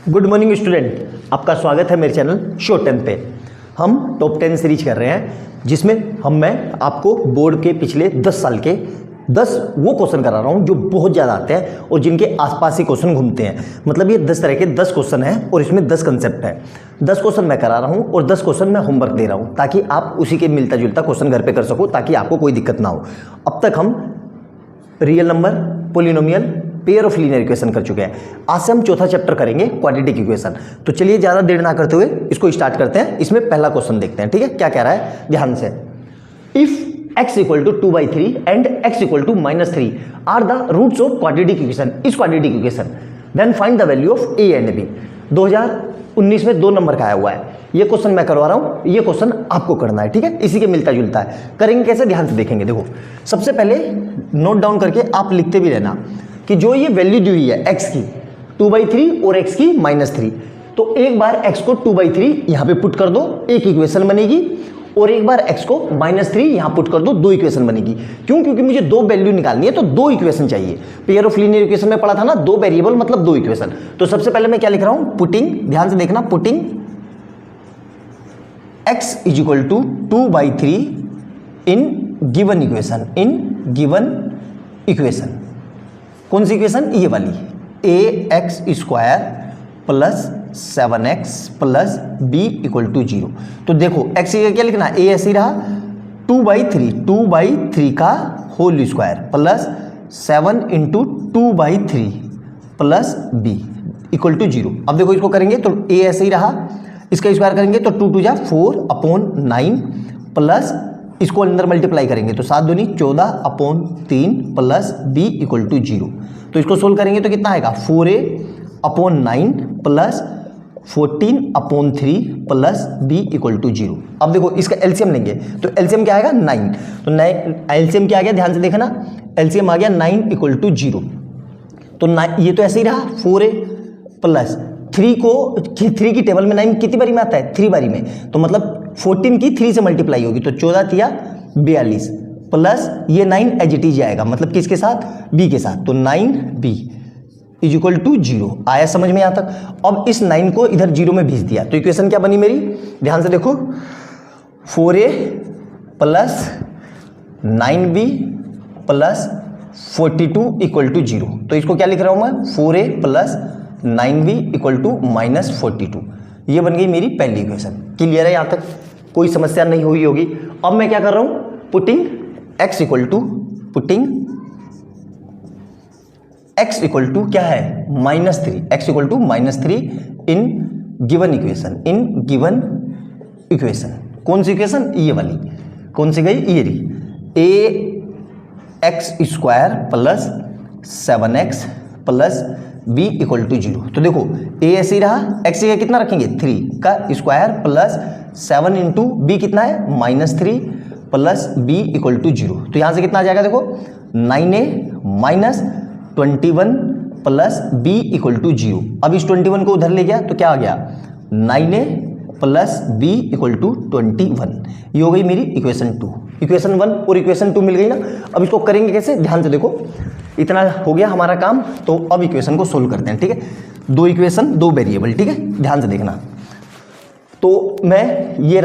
Good morning student, आपका स्वागत है मेरे चैनल शो 10 पे। हम टॉप 10 सीरीज कर रहे हैं जिसमें मैं आपको बोर्ड के पिछले 10 साल के 10 वो क्वेश्चन करा रहा हूं जो बहुत ज़्यादा आते हैं और जिनके आसपास ही क्वेश्चन घूमते हैं। मतलब ये 10 तरह के 10 क्वेश्चन हैं और इसमें 10 कंसेप्ट है। 10 क्वेश्चन मैं करा रहा हूं और 10 क्वेश्चन मैं होमवर्क दे रहा हूं ताकि आप उसी के मिलता जुलता क्वेश्चन घर पे कर सको, ताकि आपको कोई दिक्कत ना हो। अब तक हम real number, polynomial, pair of linear equation कर चुके हैं। आज से हम चौथा चैप्टर करेंगे, क्वाड्रेटिक इक्वेशन। तो चलिए ज़्यादा देर ना करते हुए इसको स्टार्ट करते हैं। इसमें पहला क्वेश्चन देखते हैं, ठीक है। क्या कह रहा है, ध्यान से। If x equal to 2/3 and x equal to -3 are the roots of quadratic equation, इस quadratic equation, then find the value of a and b। 2019 में 2 नंबर का आया हुआ है। ये क्वेश्चन मैं करवा रहा हूं, ये क्वेश्चन आपको करना है, ठीक है। इसी के मिलता जुलता है। करेंगे कैसे, ध्यान से देखेंगे। देखो, सबसे पहले नोट डाउन करके आप लिखते भी रहना कि जो ये वैल्यू दी हुई है x की 2/3 और x की -3, तो एक बार x को 2/3 यहां पे पुट कर दो, एक इक्वेशन बनेगी, और एक बार x को -3 यहां पुट कर दो, 2 इक्वेशन बनेगी। क्यों? क्योंकि मुझे 2 वैल्यू निकालनी है तो 2 इक्वेशन चाहिए। पेयर ऑफ लीनियर इक्वेशन में पढ़ा था ना, 2 वेरिएबल मतलब 2 इक्वेशन। तो सबसे पहले मैं क्या लिख रहा हूं, पुटिंग, ध्यान से देखना, putting x is equal to 2/3 in given equation, in given equation. कौन सी इक्वेशन, ये वाली, ax² plus 7x plus b equal to 0। तो देखो x क्या लिखना, a ऐसे ही रहा, 2/3 का whole square plus 7 into 2/3 plus b equal to 0। अब देखो इसको करेंगे तो a ऐसे ही रहा, इसका स्क्वायर करेंगे तो 2 2 जा 4/9 प्लस इसको अंदर मल्टीप्लाई करेंगे तो 7 दूनी 14/3 प्लस b इक्वल टू 0। तो इसको सोल्व करेंगे तो कितना आएगा, 4a/9 plus 14/3 plus b equal to 0। अब देखो इसका एलसीएम लेंगे तो एलसीएम क्या आएगा, 9। तो एलसीएम क्या आ गया, ध्यान से देखना, एलसीएम आ गया 9 इक्वल टू 0। तो ये तो ऐसे ही रहा, 4a प्लस 3 को 3 की टेबल में 9 कितनी बारी में आता है, 3 बारी में। तो मतलब 14 की 3 से मल्टीप्लाई होगी तो 14 तिया 42 प्लस ये 9 एज इट इज आएगा, मतलब किसके साथ, b के साथ। तो 9b इज इक्वल टू 0। आया समझ में यहाँ तक। अब इस 9 को इधर 0 में भेज दिया तो इक्वेशन क्या बनी मेरी, ध्यान से देखो, 4a plus 9b plus 42 equal to 0। तो इसको क्या लिख रहा हूँ मैं, 4a plus 9b equal to -42। ये बन गई मेरी पहली इक्वेशन। क्लियर है यहाँ तक, कोई समस्या नहीं हुई होगी। अब मैं क्या कर रहा हूँ, putting x equal to, putting x equal to क्या है, -3, x equal to -3 in given equation, in given equation. कौन सी इक्वेशन, ये वाली, कौन सी गई, ये रही, ax² plus 7x plus b equal to 0। तो देखो a ऐसे ही रहा, x का कितना रखेंगे, 3 का स्क्वायर प्लस 7 इंटू b कितना है, -3 प्लस b इक्वल टू 0। तो यहाँ से कितना आ जाएगा, देखो 9a minus 21 plus b equal to 0। अब इस 21 को उधर ले गया तो क्या आ गया, 9a plus b equal to 21। ये हो गई मेरी इक्वेशन 2। इक्वेशन 1 और इक्वेशन 2 मिल गई ना। अब इसको करेंगे कैसे, ध्यान से देखो, इतना हो गया हमारा काम। तो अब इक्वेशन को सोल्व करते हैं, ठीक है। 2 इक्वेशन 2 वेरिएबल, ठीक है, ध्यान से देखना। तो मैं ये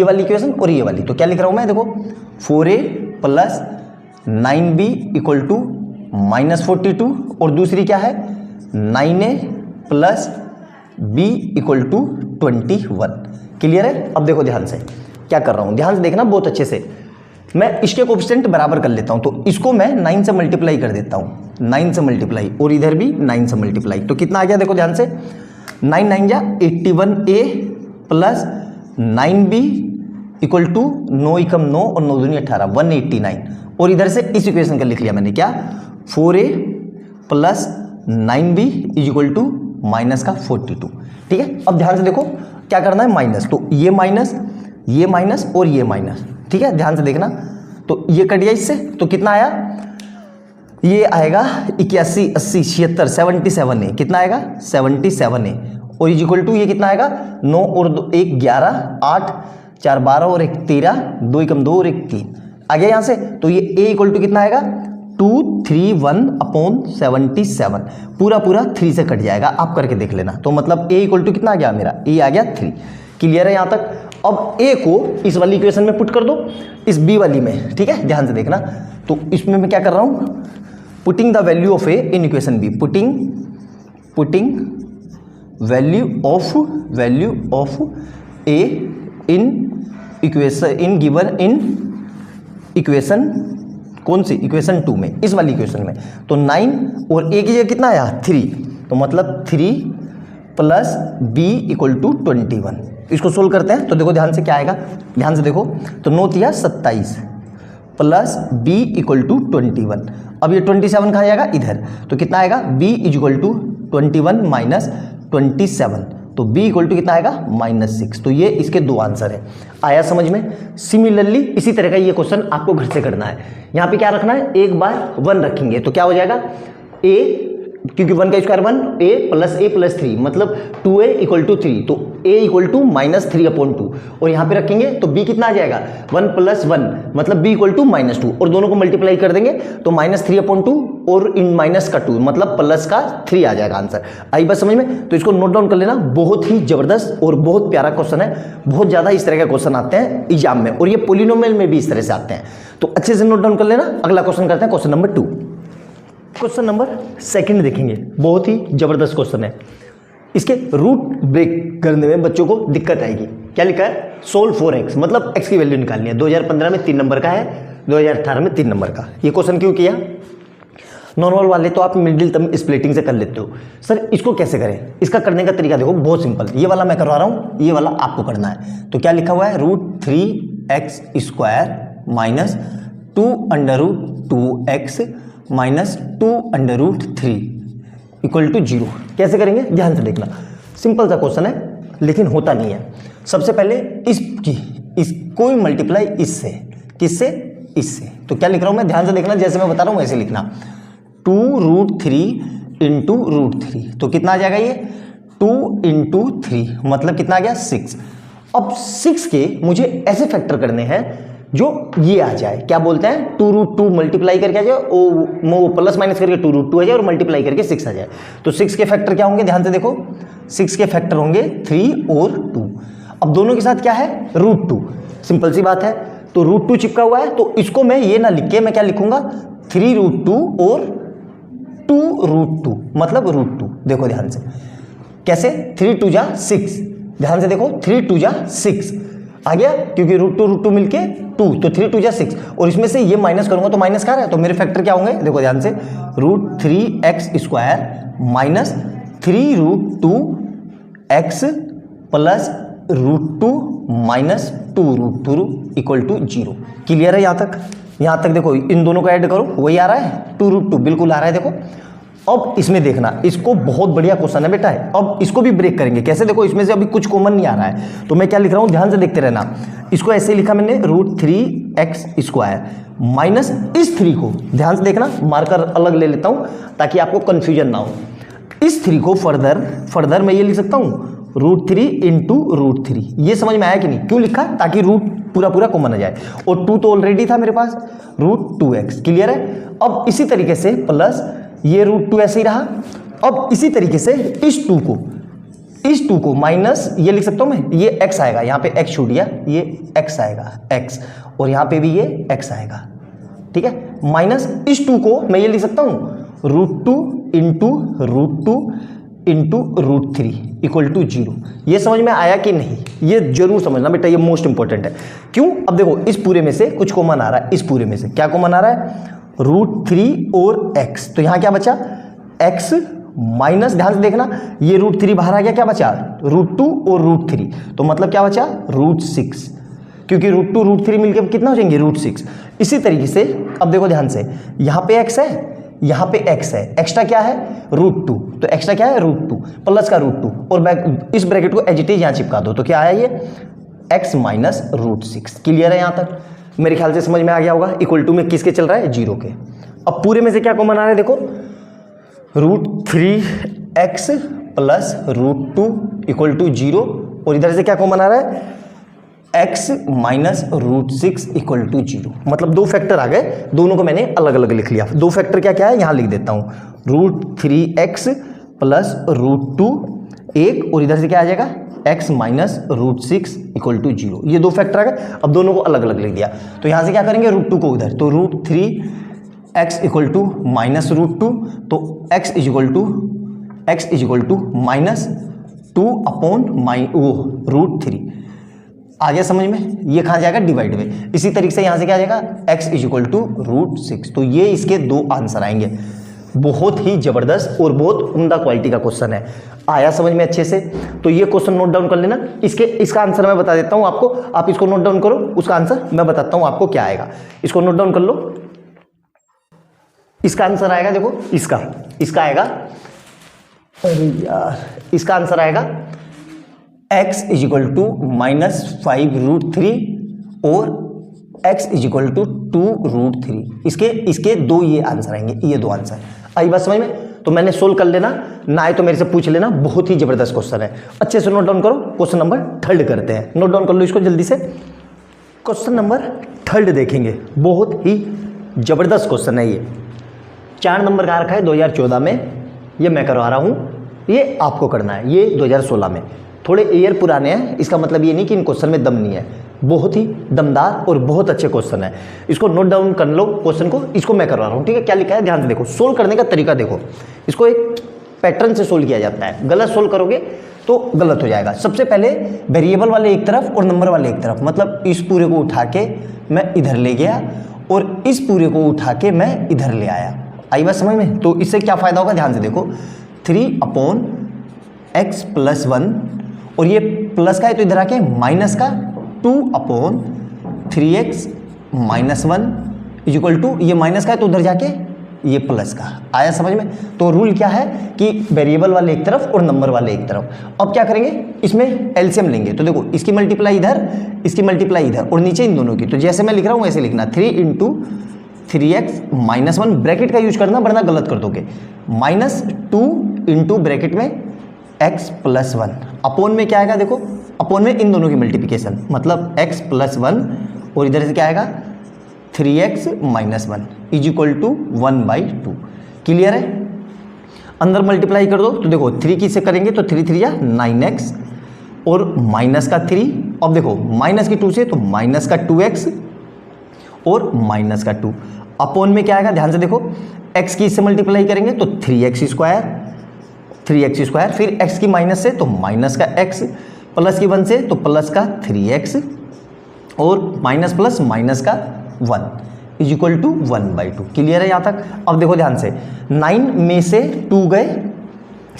वाली इक्वेशन और ये वाली, तो क्या लिख रहा हूं मैं, देखो 4a plus 9b equal to -42 और दूसरी क्या है, 9a plus b equal to 21। Clear है। अब देखो ध्यान से क्या कर रहा हूं, ध्यान से देखना बहुत अच्छे से। मैं इसके कोएफिशिएंट बराबर कर लेता हूं, तो इसको मैं 9 से मल्टीप्लाई कर देता हूं, 9 से मल्टीप्लाई, और इधर भी 9 से मल्टीप्लाई। तो कितना आ गया, देखो ध्यान से, 9 9 जा 81a plus 9b equal to 9 एकम 9 और 9 दूनी 18, 189। और इधर से इस इक्वेशन का लिख लिया मैंने, क्या, 4a plus 9b is equal to minus का 42। ठीक है। अब ध्यान से देखो क्या करना है, माइनस, तो ये माइनस और ये माइनस, ठीक है, ध्यान से देखना। तो ये कट गया इससे, तो कितना आया, ये आएगा 81 80 76 77a, कितना आएगा 77a। और इज इक्वल टू ये कितना आएगा, 9 और 1 11, 8 4 12 और 1 13, 2 एकम 2 और 1 3 आ गया यहाँ से। तो ये a इक्वल टू कितना आएगा, 231/77 पूरा पूरा 3 से कट जाएगा, आप करके देख लेना। तो मतलब a इक्वल टू कितना आ गया मेरा, a आ गया 3। क्लियर है यहाँ तक। अब a को इस वाली इक्वेशन में पुट कर दो, इस b वाली में, ठीक है, ध्यान से देखना। तो इसमें मैं क्या कर रहा हूँ, putting the value of a in equation b, putting value of a in equation कौन सी, इक्वेशन 2 में, इस वाली इक्वेशन में। तो 9 और a की जगह कितना आया 3, तो मतलब 3 प्लस b इक्वल टू 21। इसको सोल्व करते हैं तो देखो ध्यान से क्या आएगा, ध्यान से देखो। तो 9 तिया 27 प्लस b इक्वल टू 21। अब ये 27 कहाँ जाएगा, इधर। तो कितना आएगा, b इक्वल टू 21 माइनस 27, तो b इक्वल टू कितना आएगा -6। तो ये इसके दो आंसर है। आया समझ में। सिमिलरली इसी तरह का ये क्वेश्चन आपको घर से करना है। यहाँ पे क्या रखना है, एक बार 1 रखेंगे तो क्या हो जाएगा, a, क्योंकि 1 का स्क्वायर 1, a प्लस 3 मतलब 2a इक्वल टू 3, तो a इक्वल टू -3/2। और यहाँ पे रखेंगे तो b कितना आ जाएगा, 1 + 1 मतलब b इक्वल टू -2, और दोनों को मल्टीप्लाई कर देंगे तो -3/2 और इन माइनस का 2 मतलब प्लस का 3 आ जाएगा आंसर। आई बात समझ में। तो इसको नोट डाउन कर लेना, बहुत ही जबरदस्त और बहुत प्यारा क्वेश्चन है। बहुत ज़्यादा इस तरह के क्वेश्चन आते हैं एग्जाम में, और ये पॉलिनोमियल में भी इस तरह से आते हैं, तो अच्छे से नोट डाउन कर लेना। अगला क्वेश्चन करते हैं, क्वेश्चन नंबर 2। क्वेश्चन नंबर 2 देखेंगे, बहुत ही जबरदस्त क्वेश्चन है। इसके रूट ब्रेक करने में बच्चों को दिक्कत आएगी। क्या लिखा है, सोल्व फॉर x, मतलब x की वैल्यू निकालनी है। 2015 में 3 नंबर का है, 2018 में 3 नंबर का। ये क्वेश्चन क्यों किया, नॉर्मल वाले तो आप मिडिल टर्म स्प्लिटिंग से कर लेते हो, सर इसको कैसे करें। इसका करने का तरीका देखो, बहुत सिंपल। ये वाला मैं करवा रहा हूँ, ये वाला आपको करना है। तो क्या लिखा हुआ है, √3x² minus 2√2x minus 2√3 equal to 0। कैसे करेंगे, ध्यान से देखना। सिंपल सा क्वेश्चन है, लेकिन होता नहीं है। सबसे पहले इसको मल्टीप्लाई इससे, किससे, इससे। तो क्या लिख रहा हूँ मैं, ध्यान से देखना, जैसे मैं बता रहा हूँ वैसे लिखना। 2√3 इंटू √3, तो कितना आ जाएगा ये, 2 इंटू 3 मतलब कितना आ गया 6। अब 6 के मुझे ऐसे फैक्टर करने हैं जो ये आ जाए, क्या बोलते हैं, 2√2 मल्टीप्लाई करके आ जाए, वो प्लस माइनस करके 2√2 आ जाए और मल्टीप्लाई करके 6 आ जाए। तो 6 के फैक्टर क्या होंगे, ध्यान से देखो। 6 के फैक्टर होंगे 3 और 2। अब दोनों के साथ क्या है, √2, सिंपल सी बात है। तो √2 चिपका हुआ है, तो इसको मैं ये ना लिख के मैं क्या लिखूंगा, 3√2 और 2√2 मतलब √2। देखो ध्यान से कैसे, 3 2 जा 6, ध्यान से देखो, 3 2 जा 6 आ गया, क्योंकि √2 मिलके 2, तो 3 2 जा 6, और इसमें से ये माइनस करूंगा तो माइनस का है, तो मेरे फैक्टर क्या होंगे, देखो ध्यान से, √3x² minus 3√2x plus √2 minus 2√2 equal to 0। Clear है यहाँ तक। यहाँ तक देखो, इन दोनों को ऐड करो, वही आ रहा है 2√2, बिल्कुल आ रहा है। देखो अब इसमें देखना, इसको बहुत बढ़िया क्वेश्चन है बेटा है। अब इसको भी ब्रेक करेंगे कैसे, देखो इसमें से अभी कुछ कॉमन नहीं आ रहा है, तो मैं क्या लिख रहा हूँ, ध्यान से देखते रहना। इसको ऐसे लिखा मैंने, √3x² माइनस इस 3 को, ध्यान से देखना, मार्कर अलग ले लेता हूँ ताकि आपको कंफ्यूजन ना हो। इस 3 को फर्दर मैं ये लिख सकता हूँ √3 इंटू √3। ये समझ में आया कि नहीं, क्यों लिखा, ताकि रूट पूरा कॉमन आ जाए, और 2 तो ऑलरेडी था मेरे पास, √2x। क्लियर है। अब इसी तरीके से प्लस ये √2 ऐसे ही रहा। अब इसी तरीके से इस 2 को माइनस ये लिख सकता हूँ मैं, ये x आएगा, यहाँ पे x छूट गया, ये x आएगा x, और यहाँ पे भी ये x आएगा, ठीक है। माइनस इस 2 को मैं ये लिख सकता हूँ √2 इंटू √3 इक्वल टू 0। ये समझ में आया कि नहीं, ये जरूर समझना बेटा, ये मोस्ट इंपॉर्टेंट है। क्यों, अब देखो इस पूरे में से कुछ कॉमन आ रहा है, इस पूरे में से क्या कॉमन आ रहा है, √3 और x, तो यहाँ क्या बचा, x माइनस, ध्यान से देखना, ये √3 बाहर आ गया, क्या बचा, √2 और √3, तो मतलब क्या बचा, √6, क्योंकि √2 √3 मिलकर कितना हो जाएंगे, √6। इसी तरीके से अब देखो ध्यान से, यहाँ पे x है, यहाँ पे x है, एक्स्ट्रा क्या है, √2, तो एक्स्ट्रा क्या है, √2 प्लस का √2, और इस ब्रैकेट को एज इट इज यहाँ चिपका दो, तो क्या आया ये x माइनस √6। क्लियर है यहाँ तक, मेरे ख्याल से समझ में आ गया होगा। इक्वल टू में किसके चल रहा है, 0 के। अब पूरे में से क्या कॉमन आ रहा है, देखो √3x प्लस √2 इक्वल टू 0, और इधर से क्या कॉमन आ रहा है, x minus root 6 equal to 0। मतलब दो फैक्टर आ गए, दोनों को मैंने अलग अलग लिख लिया। दो फैक्टर क्या क्या है यहाँ लिख देता हूँ, रूट 3x प्लस रूट 2 एक, और इधर से क्या आ जाएगा x minus root 6 equal to 0। ये दो फैक्टर आ गए, अब दोनों को अलग अलग लिख दिया। तो यहाँ से क्या करेंगे, रूट 2 को उधर, तो root 3x equal to minus root 2, तो x is equal to minus 2 upon root 3। आ गया समझ में, ये कहाँ जाएगा डिवाइड में। इसी तरीके से यहाँ से क्या आ जाएगा, x is equal to root 6। तो ये इसके दो आंसर आएंगे। बहुत ही जबरदस्त और बहुत उम्दा क्वालिटी का क्वेश्चन है। आया समझ में अच्छे से? तो ये क्वेश्चन नोट डाउन कर लेना। इसका आंसर मैं बता देता हूँ आपको, आप इसको नोट डाउन करो, उसका आंसर मैं बताता हूँ आपको क्या आएगा। इसको नोट डाउन कर लो। इसका आंसर आएगा, देखो इसका आएगा, अरे यार, इसका आंसर आएगा x is equal to minus 5 root 3 और x is equal to 2 root 3। इसके दो ये आंसर आएंगे, ये दो आंसर। आई बात समझ में? तो मैंने सोल्व कर लेना, ना आए तो मेरे से पूछ लेना। बहुत ही जबरदस्त क्वेश्चन है, अच्छे से नोट डाउन करो। क्वेश्चन नंबर 3 करते हैं, नोट डाउन कर लो इसको जल्दी से। क्वेश्चन नंबर 3 देखेंगे, बहुत ही जबरदस्त क्वेश्चन है ये। 4 नंबर का रखा है 2014 में, ये मैं करवा रहा हूँ, ये आपको करना है। ये 2016 में, थोड़े ईयर पुराने हैं, इसका मतलब ये नहीं कि इन क्वेश्चन में दम नहीं है। बहुत ही दमदार और बहुत अच्छे क्वेश्चन है। इसको नोट डाउन कर लो क्वेश्चन को, इसको मैं करवा रहा हूँ, ठीक है? क्या लिखा है ध्यान से देखो, सोल्व करने का तरीका देखो। इसको एक पैटर्न से सोल्व किया जाता है, गलत सोल्व करोगे तो गलत हो जाएगा। सबसे पहले वेरिएबल वाले एक तरफ और नंबर वाले एक तरफ, मतलब इस पूरे को उठा के मैं इधर ले गया और इस पूरे को उठा के मैं इधर ले आया। आई बात समझ में? तो इससे क्या फ़ायदा होगा, ध्यान से देखो। 3 अपॉन x प्लस 1, और ये प्लस का है तो इधर आके माइनस का 2 upon 3x minus 1 is equal to, ये माइनस का है तो उधर जाके ये प्लस का। आया समझ में? तो रूल क्या है कि वेरिएबल वाले एक तरफ और नंबर वाले एक तरफ। अब क्या करेंगे, इसमें एलसीएम लेंगे। तो देखो, इसकी मल्टीप्लाई इधर, इसकी मल्टीप्लाई इधर, और नीचे इन दोनों की। तो जैसे मैं लिख रहा हूँ वैसे लिखना, 3 इंटू 3x माइनस 1, ब्रैकेट का यूज करना वरना गलत कर दोगे, माइनस 2 इंटू ब्रैकेट में x प्लस 1, अपोन में क्या आएगा, देखो अपोन में इन दोनों की मल्टीप्लिकेशन, मतलब x प्लस 1, और इधर से क्या आएगा 3x minus 1 is equal to 1/2। Clear है? अंदर मल्टीप्लाई कर दो तो देखो 3 की से करेंगे तो 3 3 या 9x, और माइनस का 3, अब देखो माइनस की 2 से तो माइनस का 2x और माइनस का 2, अपोन में क्या आएगा, ध्यान से देखो, x की इससे मल्टीप्लाई करेंगे तो 3x स्क्वायर, फिर x की माइनस से तो माइनस का x, प्लस की 1 से तो प्लस का 3x, और माइनस प्लस माइनस का 1 इज इक्वल टू 1/2। क्लियर है यहाँ तक? अब देखो ध्यान से, 9 में से 2 गए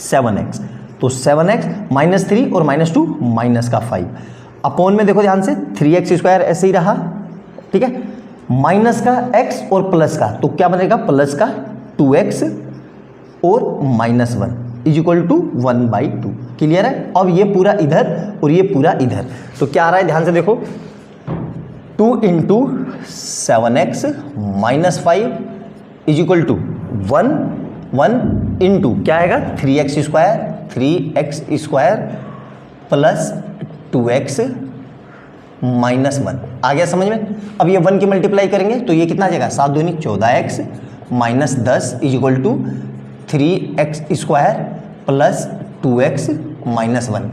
7x, तो 7x माइनस 3 और माइनस 2 माइनस का 5, अपोन में देखो ध्यान से 3x स्क्वायर ऐसे ही रहा, ठीक है, माइनस का x और प्लस का, तो क्या बनेगा प्लस का 2x और minus 1 is equal to 1/2। Clear है? अब ये पूरा इधर और ये पूरा इधर, तो क्या आ रहा है ध्यान से देखो, 2 into 7x minus 5 is equal to 1 into क्या आएगा 3x square plus 2x minus 1। आ गया समझ में? अब ये 1 की मल्टीप्लाई करेंगे तो ये कितना आ जाएगा, 7 दूनी 14x minus 10 is equal to 3x square plus 2x minus 1।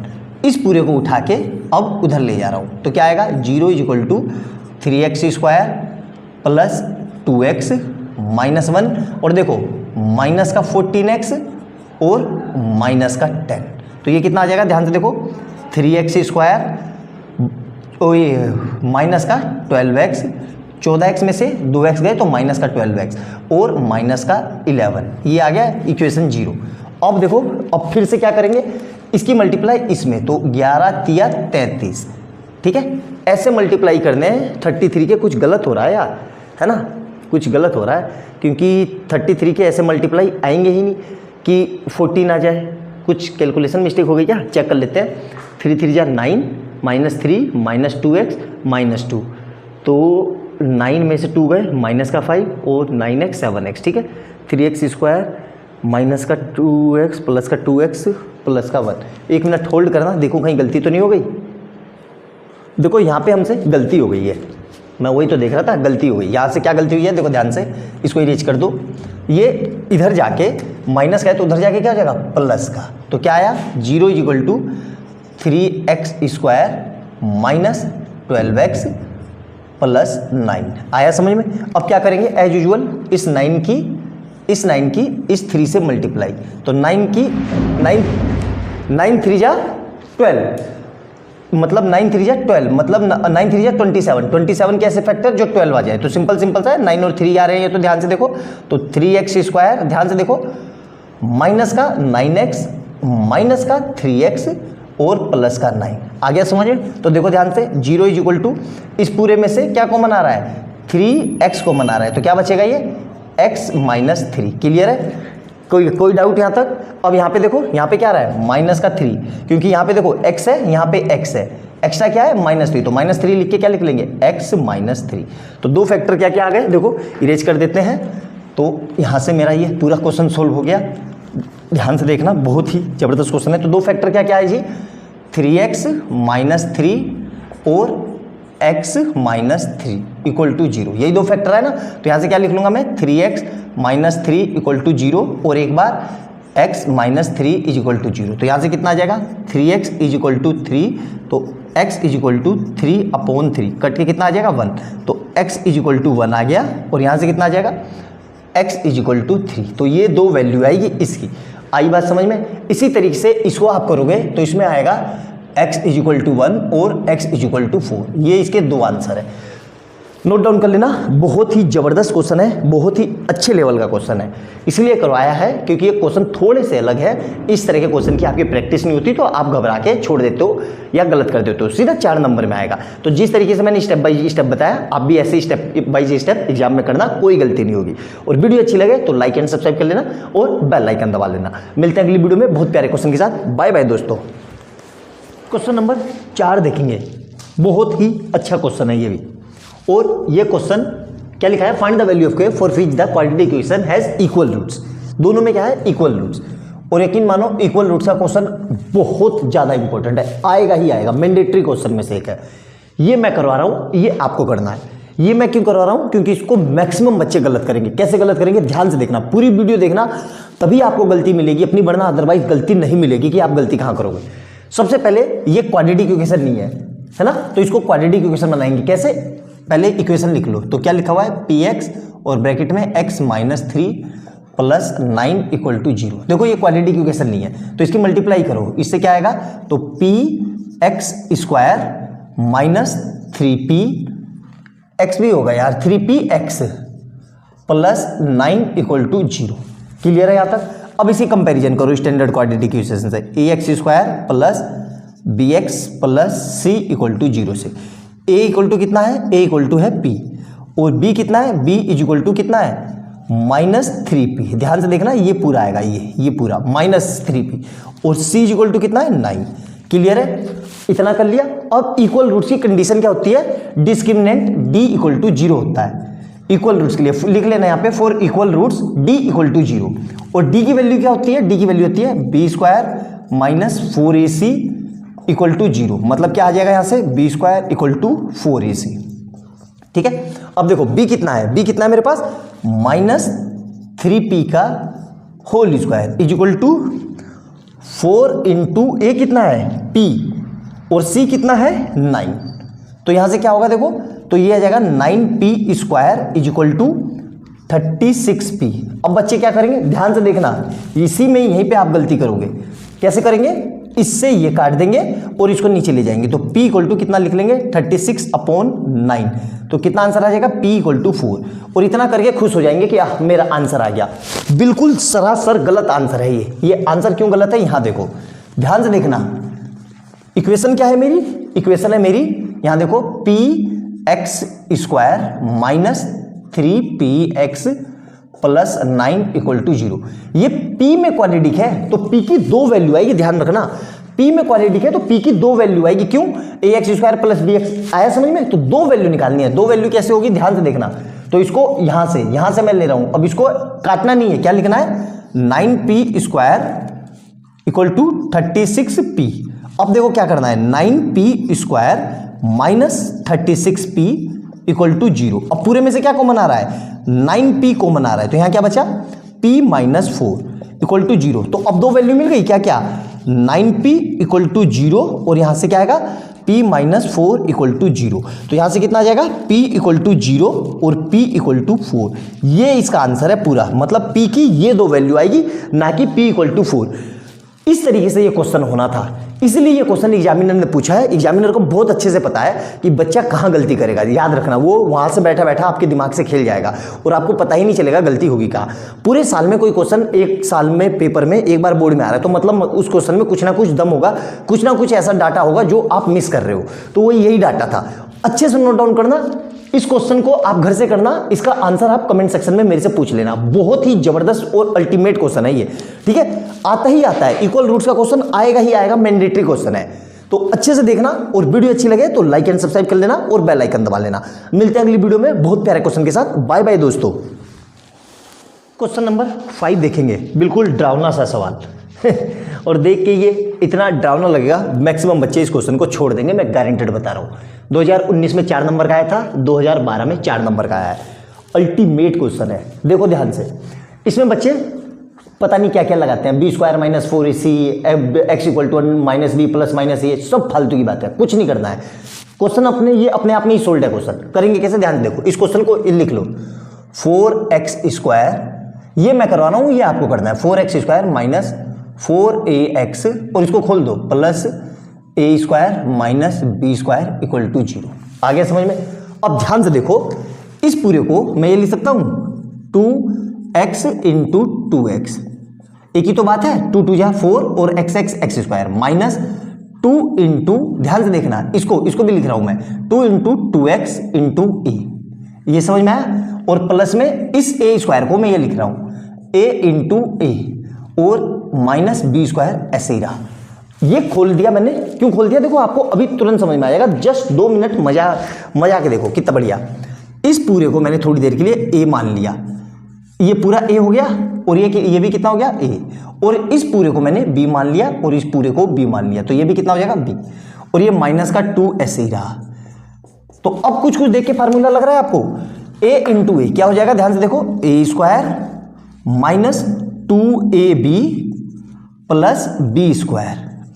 इस पूरे को उठा के अब उधर ले जा रहा हूँ तो क्या आएगा, 0 is equal to 3x square plus 2x minus 1, और देखो माइनस का 14x और माइनस का 10, तो ये कितना आ जाएगा, ध्यान से देखो, 3x स्क्वायर और ये माइनस का 12x, 14x में से 2x गए तो माइनस का 12x और माइनस का 11, ये आ गया इक्वेशन 0। अब देखो, अब फिर से क्या करेंगे, इसकी मल्टीप्लाई इसमें, तो 11 तिया 33, ठीक है, ऐसे मल्टीप्लाई करने हैं। 33 के कुछ गलत हो रहा है यार, है ना, कुछ गलत हो रहा है, क्योंकि 33 के ऐसे मल्टीप्लाई आएंगे ही नहीं कि 14 आ जाए, कुछ कैलकुलेशन मिस्टेक हो गई क्या, चेक कर लेते हैं। 3 3 जा 9 माइनस 3 माइनस 2x माइनस 2, तो 9 में से 2 गए माइनस का 5 और 9x 7x, ठीक है, 3x स्क्वायर माइनस का 2x प्लस का 2x प्लस का 1। 1 मिनट होल्ड करना, देखो कहीं गलती तो नहीं हो गई। देखो यहाँ पे हमसे गलती हो गई है, मैं वही तो देख रहा था, गलती हो गई। यहाँ से क्या गलती हुई है, देखो ध्यान से, इसको इरेज कर दो। ये इधर जाके माइनस का है तो उधर जाके क्या हो जाएगा, प्लस का। तो क्या आया, 0 is equal to 3x² minus 12x plus 9 आया समझ में। अब क्या करेंगे, एज यूजुअल इस 9 की इस 3 से मल्टीप्लाई। तो 9 3 जा 12, मतलब 9 3 जा 12, मतलब 9 3 जा 27। 27 के ऐसे फैक्टर जो 12 आ जाए। तो सिंपल सा है, 9 और 3 आ रहे हैं, तो ध्यान से देखो। तो 3x², ध्यान से देखो, माइनस का 9x माइनस का 3x और प्लस का 9 आ गया समझ में। तो देखो ध्यान से, 0 इज इक्वल टू इस पूरे में से क्या कॉमन आ रहा है, 3x कॉमन आ रहा है। तो क्या बचेगा, ये x माइनस 3। क्लियर है, कोई डाउट यहाँ तक। अब यहाँ पे देखो, यहाँ पे क्या आ रहा है, माइनस का 3, क्योंकि यहाँ पे देखो x है, यहाँ पे x है, एक्स्ट्रा क्या है, -3। तो -3 लिख के क्या लिख लेंगे, x माइनस 3। तो दो फैक्टर क्या क्या आ गए, देखो इरेज कर देते हैं। तो यहाँ से मेरा ये पूरा क्वेश्चन सोल्व हो गया। ध्यान से देखना, बहुत ही जबरदस्त क्वेश्चन है। तो दो फैक्टर क्या क्या है जी, 3x माइनस 3 और x माइनस 3 इक्वल टू 0, यही दो फैक्टर है ना। तो यहाँ से क्या लिख लूँगा मैं, 3x माइनस 3 इक्वल टू 0 और एक बार x minus 3 is equal to 0। तो यहाँ से कितना आ जाएगा, 3x इज इक्वल टू 3, तो x is equal to 3/3 cut के कितना आ जाएगा, 1। तो x इज इक्वल टू 1 आ गया, और यहाँ से कितना आ जाएगा, x इज इक्वल टू 3। तो ये दो वैल्यू आएगी इसकी। आई बात समझ में। इसी तरीके से इसको आप करोगे तो इसमें आएगा x इज इक्वल टू 1 और x इज इक्वल टू 4। ये इसके दो आंसर है, नोट डाउन कर लेना। बहुत ही जबरदस्त क्वेश्चन है, बहुत ही अच्छे लेवल का क्वेश्चन है, इसलिए करवाया है क्योंकि ये क्वेश्चन थोड़े से अलग है। इस तरह के क्वेश्चन की आपकी प्रैक्टिस नहीं होती तो आप घबरा के छोड़ देते हो या गलत कर देते हो, सीधा 4 नंबर में आएगा। तो जिस तरीके से मैंने स्टेप बाय स्टेप बताया, आप भी ऐसे स्टेप बाय स्टेप एग्जाम में करना, कोई गलती नहीं होगी। और वीडियो अच्छी लगे तो लाइक एंड सब्सक्राइब कर लेना और बेल आइकन दबा लेना। मिलते हैं अगली वीडियो में बहुत प्यारे क्वेश्चन के साथ। बाय बाय दोस्तों। क्वेश्चन नंबर 4 देखेंगे, बहुत ही अच्छा क्वेश्चन है ये भी। और ये क्वेश्चन क्या लिखा है, find the value of k for which the quadratic equation has equal roots. दोनों में क्या है, इक्वल रूट्स। और यकीन मानो इक्वल रूट्स का क्वेश्चन बहुत ज्यादा इंपॉर्टेंट है, आएगा ही आएगा, मैंडेटरी क्वेश्चन में से एक है। ये मैं करवा रहा हूं, ये आपको करना है। ये मैं क्यों करवा रहा हूं, क्योंकि इसको मैक्सिमम बच्चे गलत करेंगे। कैसे गलत करेंगे, ध्यान से देखना, पूरी वीडियो देखना, तभी आपको गलती मिलेगी, अपनी बढ़ना, अदरवाइज गलती नहीं मिलेगी कि आप गलती कहां करोगे। सबसे पहले ये क्वाड्रेटिक इक्वेशन नहीं है ना, तो इसको क्वाड्रेटिक इक्वेशन बनाएंगे कैसे, पहले इक्वेशन लिख लो। तो क्या लिखा हुआ है, px और ब्रैकेट में x minus 3 plus 9 equal to 0। देखो ये क्वाड्रेटिक इक्वेशन नहीं है, तो इसकी मल्टीप्लाई करो, इससे क्या आएगा, तो px² माइनस 3p x भी होगा यार, 3px plus 9 equal to 0। Clear है यहाँ तक। अब इसी कंपैरिजन करो स्टैंडर्ड क्वाड्रेटिक इक्वेशन से, ax² plus bx plus c equal to 0 से। a इक्वल टू कितना है, a इक्वल टू है p, और b कितना है, b इज इक्वल टू कितना है, माइनस 3p। ध्यान से देखना, ये पूरा आएगा, ये पूरा माइनस 3p, और c इज इक्वल टू कितना है, 9। क्लियर है, इतना कर लिया। अब इक्वल रूट्स की कंडीशन क्या होती है, डिस्क्रिमिनेंट d इक्वल टू 0 होता है। इक्वल रूट्स के लिए लिख लेना यहाँ पे, for equal roots d equal to 0। और d की वैल्यू क्या होती है, d की वैल्यू होती है b² minus 4ac equal to 0। मतलब क्या आ जाएगा यहाँ से, b² इक्वल टू 4ac। ठीक है, अब देखो b कितना है, b कितना है मेरे पास, माइनस 3p का whole square is equal to 4 into a कितना है p, और c कितना है 9। तो यहां से क्या होगा देखो, तो ये आ जाएगा 9p² is equal to 36p। अब बच्चे क्या करेंगे, ध्यान से देखना, इसी में यहीं पे आप गलती करोगे। कैसे करेंगे, इससे ये काट देंगे और इसको नीचे ले जाएंगे। तो p इक्वल टू कितना लिख लेंगे, 36/9। तो कितना आंसर आ जाएगा, p इक्वल टू 4। और इतना करके खुश हो जाएंगे कि मेरा आंसर आ गया। बिल्कुल सरासर गलत आंसर है ये आंसर क्यों गलत है, यहां देखो, ध्यान से देखना। इक्वेशन क्या है मेरी, इक्वेशन है मेरी, यहां देखो, px² minus 3px plus 9 equal to 0। ये p में क्वाड्रेटिक है तो p की दो वैल्यू आएगी, ध्यान रखना। p में क्वाड्रेटिक है तो p की दो वैल्यू आएगी, क्यों, ax² प्लस bx आया समझ में। तो दो वैल्यू निकालनी है, दो वैल्यू कैसे होगी, ध्यान से देखना। तो इसको यहां से मैं ले रहा हूं, अब इसको काटना नहीं है, क्या लिखना है, 9p² इक्वल टू 36p। अब देखो क्या करना है, 9p² -36p इक्वल टू 0। अब पूरे में से क्या कॉमन आ रहा है, 9p कॉमन आ रहा है, तो यहां क्या बचा, p -4 इक्वल टू 0। तो अब दो वैल्यू मिल गई, क्या क्या, 9p इक्वल टू 0 और यहां से क्या आएगा, p -4 इक्वल टू 0। तो यहां से कितना आ जाएगा, p इक्वल टू 0 और p इक्वल टू 4। ये इसका आंसर है पूरा, मतलब p की ये दो वैल्यू आएगी, ना कि p इक्वल टू 4। इस तरीके से ये क्वेश्चन होना था, इसलिए ये क्वेश्चन एग्जामिनर ने पूछा है। एग्जामिनर को बहुत अच्छे से पता है कि बच्चा कहाँ गलती करेगा। याद रखना, वो वहां से बैठा बैठा आपके दिमाग से खेल जाएगा और आपको पता ही नहीं चलेगा गलती होगी कहाँ। पूरे साल में कोई क्वेश्चन एक साल में पेपर में एक बार बोर्ड में आ रहा है, तो मतलब उस क्वेश्चन में कुछ ना कुछ दम होगा, कुछ ना कुछ ऐसा डाटा होगा जो आप मिस कर रहे हो। तो वो यही डाटा था। अच्छे से नोट डाउन करना, इस क्वेश्चन को आप घर से करना, इसका आंसर आप कमेंट सेक्शन में मेरे से पूछ लेना। बहुत ही जबरदस्त और अल्टीमेट क्वेश्चन है ये, ठीक है। आता ही आता है, इक्वल रूट्स का क्वेश्चन आएगा ही आएगा, मैंडेटरी क्वेश्चन है। तो अच्छे से देखना, और वीडियो अच्छी लगे तो लाइक एंड सब्सक्राइब कर लेना और बेल आइकन दबा लेना। मिलते हैं अगली वीडियो में बहुत प्यारे क्वेश्चन के साथ। बाय बाय दोस्तों। क्वेश्चन नंबर 5 देखेंगे, बिल्कुल डरावना सा सवाल और देख के ये इतना डरावना लगेगा, मैक्सिमम बच्चे इस क्वेश्चन को छोड़ देंगे, मैं गारंटेड बता रहा हूँ। 2019 में 4 नंबर का आया था, 2012 में 4 नंबर का आया है। अल्टीमेट क्वेश्चन है, देखो ध्यान से। इसमें बच्चे पता नहीं क्या क्या लगाते हैं, b² - 4ac x = 1 - b + -a, सब फालतू की बात है, कुछ नहीं करना है। क्वेश्चन अपने आप में ही सोल्ड है। क्वेश्चन करेंगे कैसे, ध्यान देखो, इस क्वेश्चन को लिख लो, 4x², ये मैं करवा रहा हूं, ये आपको करना है, 4x² - 4ax, और इसको खोल दो, प्लस a² - b² = 0। आ गया समझ में। अब ध्यान से देखो, इस पूरे को मैं ये लिख सकता हूं 2x × 2x, एक ही तो बात है, 2 × 2 = 4 और x² माइनस 2 × ध्यान से देखना, इसको भी लिख रहा हूं मैं, 2 × 2x × a, ये समझ में आया। और प्लस में इस a² को मैं ये लिख रहा हूं a × a और -b² ऐसे ही रहा। ये खोल दिया मैंने, क्यों खोल दिया देखो, आपको अभी तुरंत समझ में आएगा। जस्ट 2 मिनट मजा के देखो कितना बढ़िया। इस पूरे को मैंने थोड़ी देर के लिए a मान लिया, ये पूरा a हो गया, और ये भी कितना हो गया, a। और इस पूरे को मैंने b मान लिया और इस पूरे को b मान लिया, तो ये भी कितना हो जाएगा, b। और ये -2 ऐसे ही रहा। तो अब कुछ देख के फार्मूला लग रहा है आपको, a × a क्या हो जाएगा, ध्यान से देखो, a² - 2ab + b²,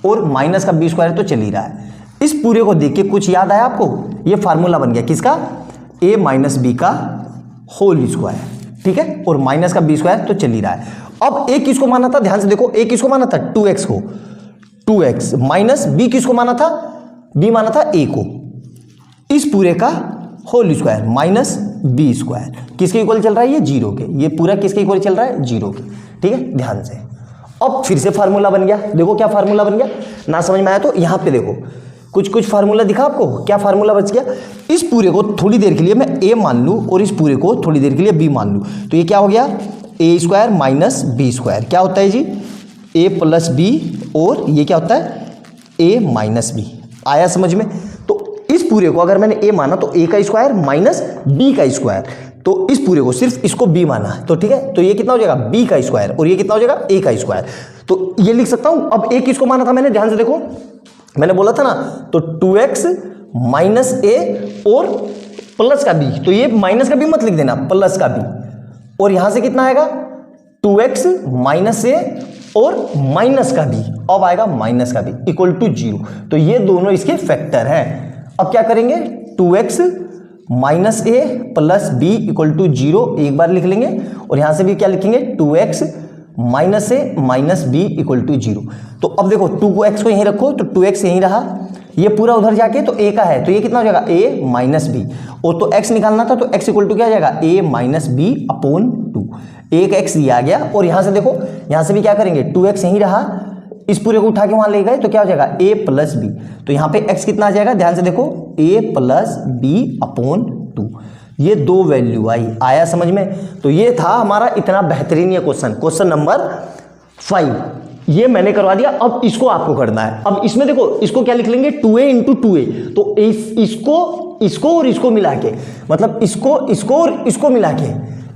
और माइनस का b² तो चल ही रहा है। इस पूरे को देख के कुछ याद आया आपको, ये फार्मूला बन गया किसका, a - b का होल स्क्वायर, ठीक है, और माइनस का b² तो चल ही रहा है। अब a किसको माना था, ध्यान से देखो, a किसको माना था, 2x को, 2x माइनस b किसको माना था, b माना था a को, इस पूरे का होल स्क्वायर माइनस b², किसके इक्वल चल रहा है, ये 0 के, ये पूरा किसके इक्वल चल रहा है, 0 के, ठीक है, ध्यान से। अब फिर से फार्मूला बन गया, देखो क्या फार्मूला बन गया, ना समझ में आया तो यहां पे देखो, कुछ फार्मूला दिखा आपको, क्या फार्मूला बच गया। इस पूरे को थोड़ी देर के लिए मैं a मान लूं और इस पूरे को थोड़ी देर के लिए b मान लूं, तो ये क्या हो गया, a² - b², क्या होता है जी, a + b, और ये क्या होता है, a - b। आया समझ में। तो इस पूरे को अगर मैंने a माना तो a का स्क्वायर माइनस b का स्क्वायर, तो इस पूरे को सिर्फ इसको b माना, तो ठीक है, तो ये कितना हो जाएगा, b का स्क्वायर, और ये कितना हो जाएगा, a का स्क्वायर। तो ये लिख सकता हूं। अब a किसको माना था मैंने, ध्यान से देखो, मैंने बोला था ना, तो 2x - a और प्लस का b, तो ये माइनस का b मत लिख देना, प्लस का b, और यहां से कितना आएगा, 2x - a और माइनस का b, अब आएगा माइनस का b = 0। तो ये दोनों इसके फैक्टर हैं। अब क्या करेंगे, 2x - a + b = 0 एक बार लिख लेंगे, और यहां से भी क्या लिखेंगे, 2x - a - b = 0। तो अब देखो, 2x को यहीं रखो, तो 2x यहीं रहा, ये पूरा उधर जाके तो a का है, तो ये कितना हो जाएगा, a - b, और तो x निकालना था, तो x = क्या आ जाएगा, a - b/2, एक x ये आ गया। और यहां से देखो, यहां से भी क्या करेंगे, 2x यहीं रहा, इस पूरे को उठा के वहां ले गए, तो क्या हो जाएगा, a + b, तो यहां पे x कितना आ जाएगा, ध्यान से देखो, a + b/2, ये दो वैल्यू आई। आया समझ में। तो ये था हमारा इतना बेहतरीन ये क्वेश्चन नंबर 5, ये मैंने करवा दिया। अब इसको आपको करना है। अब इसमें देखो, इसको क्या लिख लेंगे, 2a × 2a, तो इसको और इसको मिला के, मतलब इसको और इसको मिला के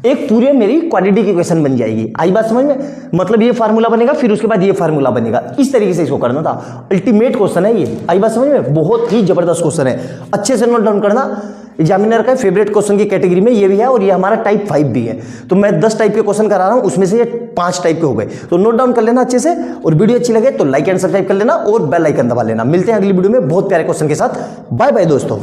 एक पूरे मेरी क्वाड्रेटिक इक्वेशन बन जाएगी। आई बात समझ में? मतलब ये फार्मूला बनेगा, फिर उसके बाद ये फार्मूला बनेगा, इस तरीके से इसको करना था। अल्टीमेट क्वेश्चन है ये। आई बात समझ में? बहुत ही जबरदस्त क्वेश्चन है, अच्छे से नोट डाउन करना। एग्जामिनर का फेवरेट क्वेश्चन की कैटेगरी में ये भी है, और ये हमारा टाइप 5 भी है। तो मैं 10 टाइप के क्वेश्चन करा रहा हूं, उसमें से ये 5 टाइप के हो गए। तो नोट डाउन कर लेना अच्छे से, और वीडियो अच्छी लगे तो लाइक एंड सब्सक्राइब कर लेना और बेल आइकन दबा लेना। मिलते हैं अगली वीडियो में बहुत प्यारे क्वेश्चन के साथ। बाय बाय दोस्तों।